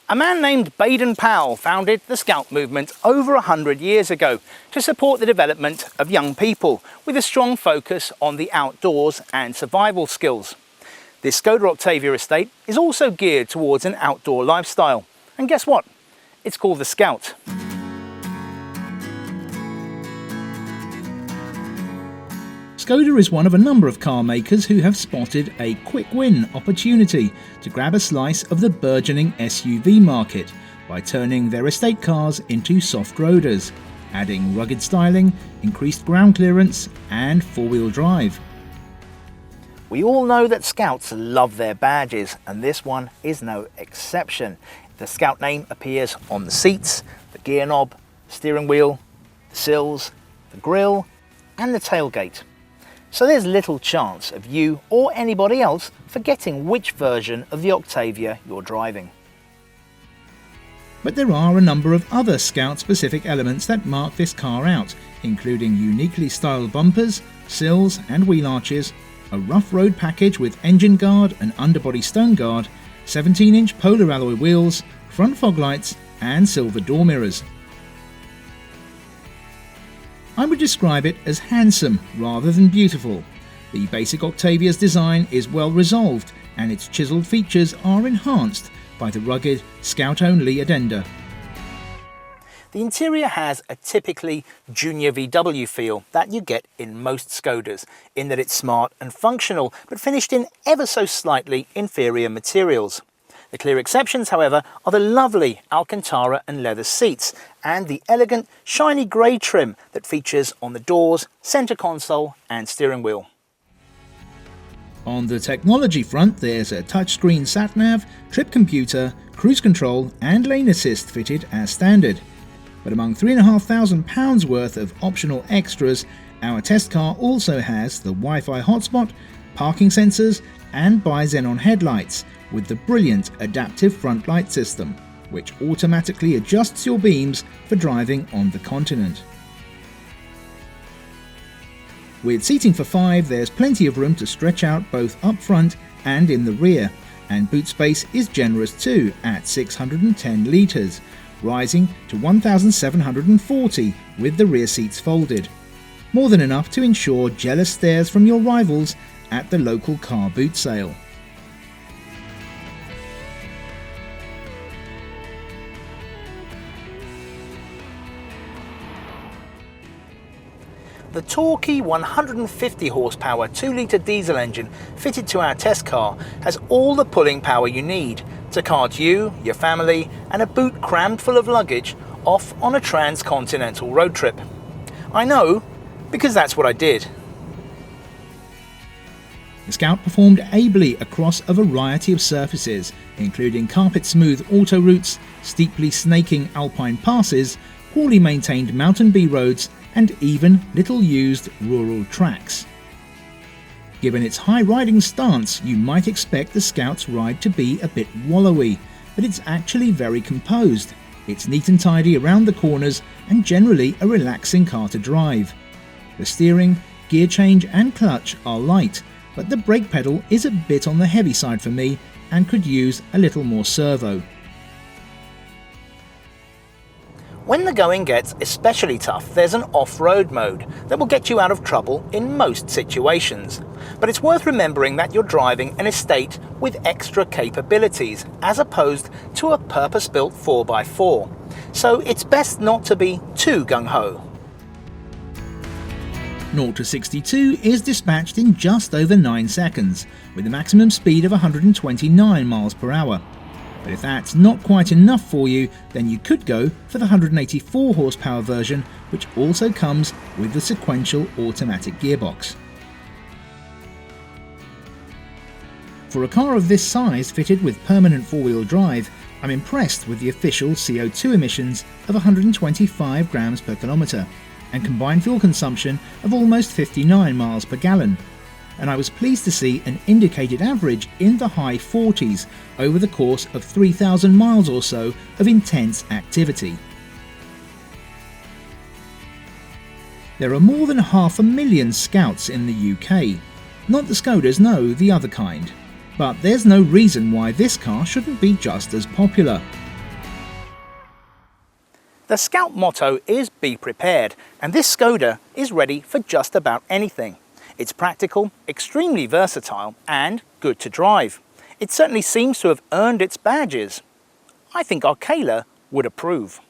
A man named Baden-Powell founded the Scout movement over 100 years ago to support the development of young people with a strong focus on the outdoors and survival skills. This Skoda Octavia estate is also geared towards an outdoor lifestyle. And guess what? It's called the Scout. Skoda is one of a number of car makers who have spotted a quick win opportunity to grab a slice of the burgeoning SUV market by turning their estate cars into soft roaders, adding rugged styling, increased ground clearance and four-wheel drive. We all know that Scouts love their badges, and this one is no exception. The Scout name appears on the seats, the gear knob, steering wheel, the sills, the grille and the tailgate. So there's little chance of you or anybody else forgetting which version of the Octavia you're driving. But there are a number of other Scout-specific elements that mark this car out, including uniquely styled bumpers, sills and wheel arches, a rough road package with engine guard and underbody stone guard, 17-inch polar alloy wheels, front fog lights and silver door mirrors. I would describe it as handsome rather than beautiful. The basic Octavia's design is well resolved and its chiselled features are enhanced by the rugged Scout-only addenda. The interior has a typically junior VW feel that you get in most Skodas, in that it's smart and functional but finished in ever so slightly inferior materials. The clear exceptions, however, are the lovely Alcantara and leather seats and the elegant shiny grey trim that features on the doors, centre console and steering wheel. On the technology front, there's a touchscreen sat-nav, trip computer, cruise control and lane assist fitted as standard. But among £3,500 worth of optional extras, our test car also has the Wi-Fi hotspot, parking sensors and bi-xenon headlights, with the brilliant adaptive front light system, which automatically adjusts your beams for driving on the continent. With seating for 5, there's plenty of room to stretch out both up front and in the rear, and boot space is generous too at 610 litres, rising to 1,740 with the rear seats folded. More than enough to ensure jealous stares from your rivals at the local car boot sale. The torquey 150 horsepower 2-litre diesel engine fitted to our test car has all the pulling power you need to cart you, your family and a boot crammed full of luggage off on a transcontinental road trip. I know, because that's what I did. The Scout performed ably across a variety of surfaces, including carpet-smooth auto routes, steeply snaking alpine passes, poorly maintained mountain bee roads and even little-used rural tracks. Given its high riding stance, you might expect the Scout's ride to be a bit wallowy, but it's actually very composed. It's neat and tidy around the corners and generally a relaxing car to drive. The steering, gear change and clutch are light, but the brake pedal is a bit on the heavy side for me and could use a little more servo. When the going gets especially tough, there's an off-road mode that will get you out of trouble in most situations. But it's worth remembering that you're driving an estate with extra capabilities as opposed to a purpose-built 4x4. So it's best not to be too gung-ho. 0 to 62 is dispatched in just over 9 seconds, with a maximum speed of 129 miles per hour. But if that's not quite enough for you, then you could go for the 184 horsepower version, which also comes with the sequential automatic gearbox. For a car of this size fitted with permanent four-wheel drive, I'm impressed with the official CO2 emissions of 125 grams per kilometre and combined fuel consumption of almost 59 miles per gallon. And I was pleased to see an indicated average in the high 40s over the course of 3,000 miles or so of intense activity. There are more than 500,000 Scouts in the UK. Not the Skodas, no, the other kind. But there's no reason why this car shouldn't be just as popular. The Scout motto is be prepared, and this Skoda is ready for just about anything. It's practical, extremely versatile and good to drive. It certainly seems to have earned its badges. I think our Kayla would approve.